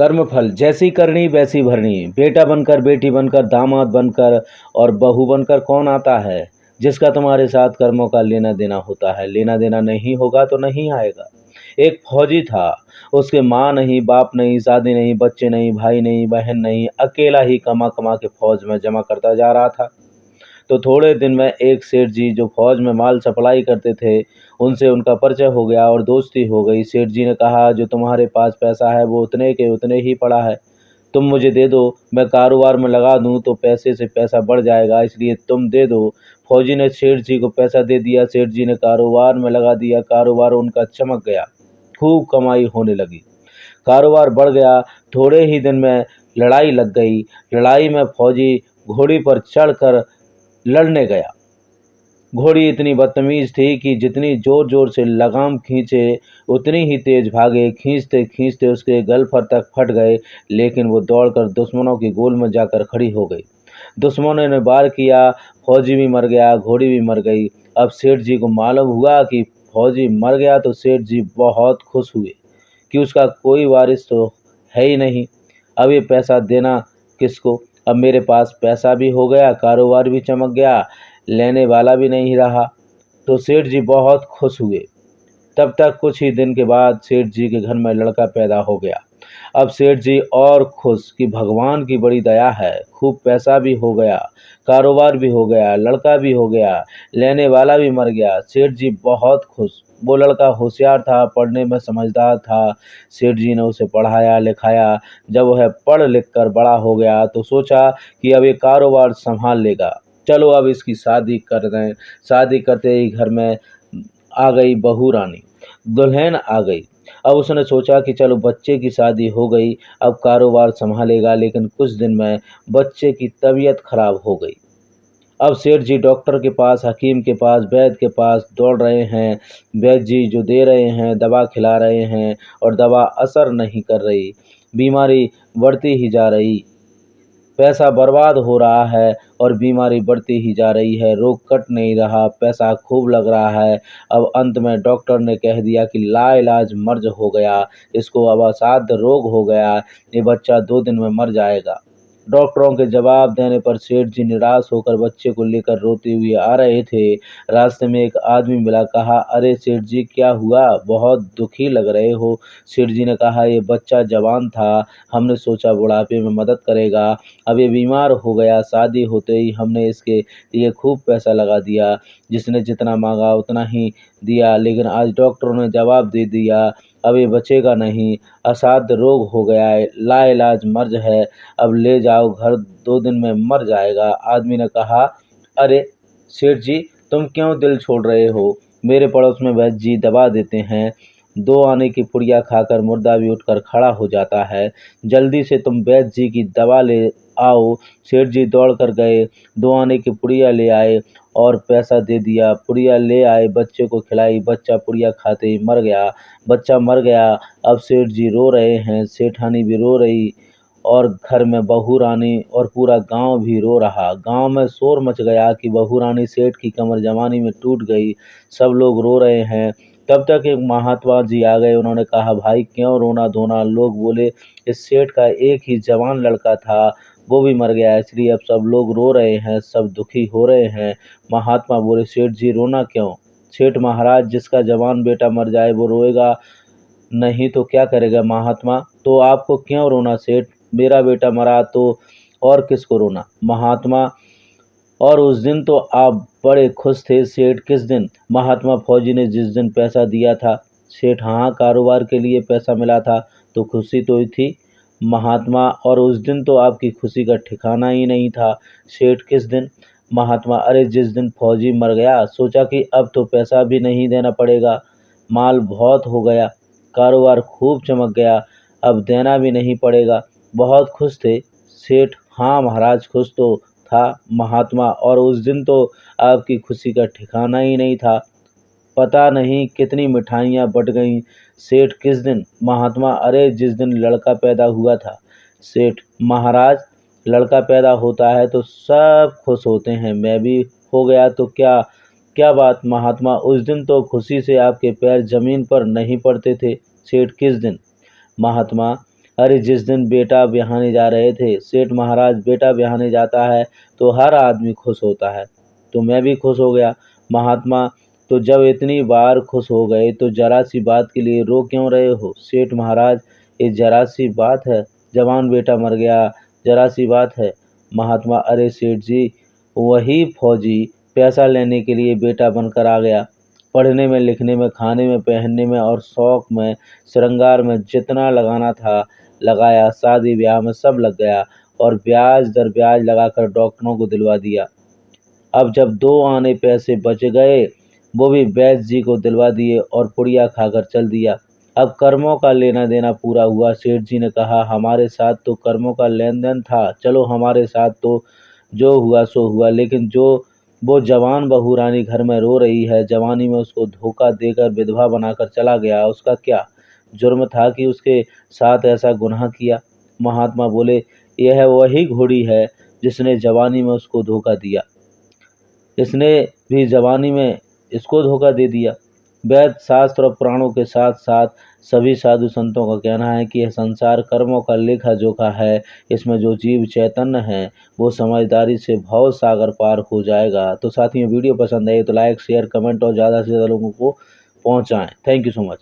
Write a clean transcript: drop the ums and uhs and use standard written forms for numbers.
कर्मफल जैसी करनी वैसी भरनी। बेटा बनकर, बेटी बनकर, दामाद बनकर और बहू बनकर कौन आता है जिसका तुम्हारे साथ कर्मों का लेना देना होता है। लेना देना नहीं होगा तो नहीं आएगा। एक फौजी था, उसके माँ नहीं, बाप नहीं, शादी नहीं, बच्चे नहीं, भाई नहीं, बहन नहीं, अकेला ही कमा कमा के फौज में जमा करता जा रहा था। तो थोड़े दिन में एक सेठ जी जो फौज में माल सप्लाई करते थे, उनसे उनका परिचय हो गया और दोस्ती हो गई। सेठ जी ने कहा, जो तुम्हारे पास पैसा है वो उतने के उतने ही पड़ा है, तुम मुझे दे दो, मैं कारोबार में लगा दूं तो पैसे से पैसा बढ़ जाएगा, इसलिए तुम दे दो। फौजी ने सेठ जी को पैसा दे दिया। सेठ जी ने कारोबार में लगा दिया। कारोबार उनका चमक गया, खूब कमाई होने लगी, कारोबार बढ़ गया। थोड़े ही दिन में लड़ाई लग गई। लड़ाई में फौजी घोड़ी पर चढ़कर लड़ने गया। घोड़ी इतनी बदतमीज थी कि जितनी जोर जोर से लगाम खींचे उतनी ही तेज भागे। खींचते खींचते उसके गलफर तक फट गए, लेकिन वो दौड़कर दुश्मनों की गोल में जाकर खड़ी हो गई। दुश्मनों ने वार किया, फौजी भी मर गया, घोड़ी भी मर गई। अब सेठ जी को मालूम हुआ कि फौजी मर गया तो सेठ जी बहुत खुश हुए कि उसका कोई वारिस तो है ही नहीं। अब ये पैसा देना किसको? अब मेरे पास पैसा भी हो गया, कारोबार भी चमक गया, लेने वाला भी नहीं रहा। तो सेठ जी बहुत खुश हुए। तब तक कुछ ही दिन के बाद सेठ जी के घर में लड़का पैदा हो गया। अब सेठ जी और खुश कि भगवान की बड़ी दया है, खूब पैसा भी हो गया, कारोबार भी हो गया, लड़का भी हो गया, लेने वाला भी मर गया। सेठ जी बहुत खुश। वो लड़का होशियार था, पढ़ने में समझदार था। सेठ जी ने उसे पढ़ाया लिखाया। जब वह पढ़ लिख कर बड़ा हो गया तो सोचा कि अब ये कारोबार संभाल लेगा, चलो अब इसकी शादी कर दें। शादी करते ही घर में आ गई बहू रानी, दुल्हन आ गई। अब उसने सोचा कि चलो बच्चे की शादी हो गई, अब कारोबार संभालेगा। लेकिन कुछ दिन में बच्चे की तबीयत खराब हो गई। अब सेठ जी डॉक्टर के पास, हकीम के पास, वैद्य के पास दौड़ रहे हैं। वैद्य जी जो दे रहे हैं, दवा खिला रहे हैं और दवा असर नहीं कर रही, बीमारी बढ़ती ही जा रही, पैसा बर्बाद हो रहा है और बीमारी बढ़ती ही जा रही है। रोग कट नहीं रहा, पैसा खूब लग रहा है। अब अंत में डॉक्टर ने कह दिया कि लाइलाज मर्ज हो गया, इसको अब असाध्य रोग हो गया, ये बच्चा 2 दिन में मर जाएगा। डॉक्टरों के जवाब देने पर सेठ जी निराश होकर बच्चे को लेकर रोते हुए आ रहे थे। रास्ते में एक आदमी मिला। कहा, अरे सेठ जी क्या हुआ, बहुत दुखी लग रहे हो? सेठ जी ने कहा, ये बच्चा जवान था, हमने सोचा बुढ़ापे में मदद करेगा, अब ये बीमार हो गया। शादी होते ही हमने इसके लिए खूब पैसा लगा दिया, जिसने जितना मांगा उतना ही दिया, लेकिन आज डॉक्टरों ने जवाब दे दिया अब ये बचेगा नहीं, असाध्य रोग हो गया है, लाइलाज मर्ज है, अब ले जाओ घर, 2 दिन में मर जाएगा। आदमी ने कहा, अरे सेठ जी तुम क्यों दिल छोड़ रहे हो? मेरे पड़ोस में वैद्य जी दवा देते हैं, 2 आने की पुड़िया खाकर मुर्दा भी उठकर खड़ा हो जाता है, जल्दी से तुम वैद्य जी की दवा ले आओ। सेठ जी दौड़ कर गए, 2 आने की पुड़िया ले आए और पैसा दे दिया। पुड़िया ले आए, बच्चे को खिलाई, बच्चा पुड़िया खाते ही मर गया। बच्चा मर गया। अब सेठ जी रो रहे हैं, सेठानी भी रो रही और घर में बहू रानी और पूरा गांव भी रो रहा। गांव में शोर मच गया कि बहू रानी सेठ की कमर जवानी में टूट गई। सब लोग रो रहे हैं। तब तक एक महात्मा जी आ गए। उन्होंने कहा, भाई क्यों रोना धोना? लोग बोले, इस सेठ का एक ही जवान लड़का था, वो भी मर गया, इसलिए अब सब लोग रो रहे हैं, सब दुखी हो रहे हैं। महात्मा बोले, सेठ जी रोना क्यों? सेठ महाराज, जिसका जवान बेटा मर जाए वो रोएगा नहीं तो क्या करेगा महात्मा? तो आपको क्यों रोना सेठ? मेरा बेटा मरा तो और किसको रोना? महात्मा, और उस दिन तो आप बड़े खुश थे सेठ। किस दिन? महात्मा, फौजी ने जिस दिन पैसा दिया था। सेठ, हाँ, कारोबार के लिए पैसा मिला था तो खुशी तो थी महात्मा, और उस दिन तो आपकी खुशी का ठिकाना ही नहीं था। सेठ, किस दिन? महात्मा, अरे जिस दिन फौजी मर गया, सोचा कि अब तो पैसा भी नहीं देना पड़ेगा, माल बहुत हो गया, कारोबार खूब चमक गया, अब देना भी नहीं पड़ेगा, बहुत खुश थे। सेठ, हाँ महाराज, खुश तो था महात्मा, और उस दिन तो आपकी खुशी का ठिकाना ही नहीं था, पता नहीं कितनी मिठाइयाँ बट गईं। सेठ, किस दिन? महात्मा, अरे जिस दिन लड़का पैदा हुआ था। सेठ, महाराज, लड़का पैदा होता है तो सब खुश होते हैं, मैं भी हो गया तो क्या? क्या बात? महात्मा, उस दिन तो खुशी से आपके पैर जमीन पर नहीं पड़ते थे। सेठ, किस दिन? महात्मा, अरे जिस दिन बेटा ब्याहने जा रहे थे, सेठ महाराज, बेटा ब्याहने जाता है तो हर आदमी खुश होता है, तो मैं भी खुश हो गया। महात्मा, तो जब इतनी बार खुश हो गए तो जरा सी बात के लिए रो क्यों रहे हो? सेठ महाराज, ये जरा सी बात है, जवान बेटा मर गया, जरा सी बात है। महात्मा, अरे सेठ जी, वही फौजी पैसा लेने के लिए बेटा बनकर आ गया। पढ़ने में, लिखने में, खाने में, पहनने में और शौक में, श्रृंगार में जितना लगाना था लगाया, शादी ब्याह में सब लग गया और ब्याज दर ब्याज लगाकर डॉक्टरों को दिलवा दिया। अब जब 2 आने पैसे बच गए, वो भी वैद्य जी को दिलवा दिए और पुड़िया खाकर चल दिया। अब कर्मों का लेना देना पूरा हुआ। सेठ जी ने कहा, हमारे साथ तो कर्मों का लेन देन था, चलो हमारे साथ तो जो हुआ सो हुआ, लेकिन जो वो जवान बहू रानी घर में रो रही है, जवानी में उसको धोखा देकर विधवा बनाकर चला गया, उसका क्या जुर्म था कि उसके साथ ऐसा गुनाह किया? महात्मा बोले, यह वही घोड़ी है जिसने जवानी में उसको धोखा दिया, इसने भी जवानी में इसको धोखा दे दिया। वेद शास्त्र और पुराणों के साथ साथ सभी साधु संतों का कहना है कि यह संसार कर्मों का लेखा जोखा है। इसमें जो जीव चैतन्य है वो समझदारी से भव सागर पार हो जाएगा। तो साथियों, वीडियो पसंद आए तो लाइक, शेयर, कमेंट और ज़्यादा से ज़्यादा लोगों को पहुँचाएँ। Thank you so much.